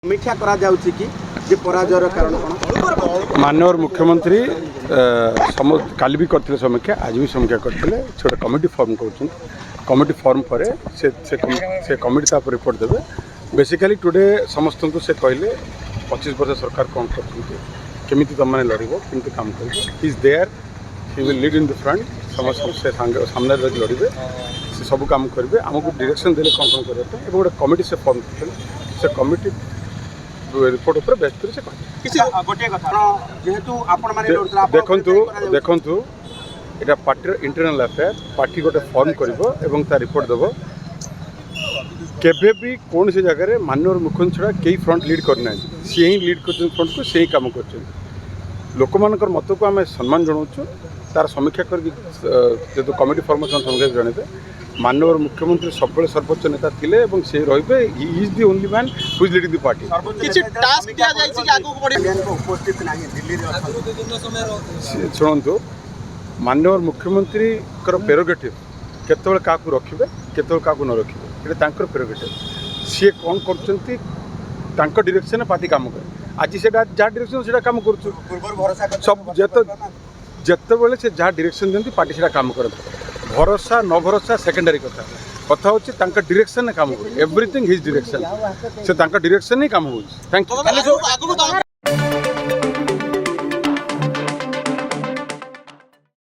समीक्षा करा जाउछि कि जे पराजयर कारण कोन माननीय मुख्यमंत्री काली भी करते समीक्षा आज भी समीक्षा करते छोटे कमिटी फॉर्म कर कमिटी फॉर्म पर से कमिटी तापर रिपोर्ट देवे बेसिकली टुडे समस्त को से कहले 25 वर्ष सरकार कौन करमी तुम मैंने लड़ कमी काम कर is there he will lead in the front समस्त से सामने लड़े से सब काम करेंगे आमको डायरेक्शन देले कौन कौन करते गोटे कमिटी से फॉर्म करते से कमिटी रिपोर्ट उपर बेस कर से गोटे कथा जेहेतु आपण माने देखंतु एटा पार्टी इंटरनल अफेयर पार्टी गोटे फॉर्म करिवो एवं ता रिपोर्ट देबो केबे भी कौन से जगह माननीय मुख्यमंत्री छड़ा कई फ्रंट लीड करना सी ही लीड कर फ्रंट को से काम कर लोक मानकर मत को आम सम्मान जनाऊँ तार समीक्षा कर कमिटी फॉर्मेशन समीक्षा जनइबे माननीय मुख्यमंत्री सब सर्वोच्च नेता थिले एवं से रहिबे he is the only man who is leading the party किछि टास्क किया जाय छि कि आगु बढ़ी उपस्थित नाही दिल्ली रे अछन शुणु माननीय मुख्यमंत्री प्रेरोगेटिव केतबेल क्या रखिए केतबेल क्या न रखिए ये प्रेरोगेटिव सी कौन कर डायरेक्शन पार्टी काम करे आज से जहाँ डायरेक्शन से काम कर सब जिते से जहाँ डायरेक्शन दिखती पार्टी से काम करते भरोसा न भरोसा सेकेंडरी कथा कथा होची डायरेक्शन काम कर एवरीथिंग हिज डायरेक्शन से डायरेक्शन ही काम हो थैंक यू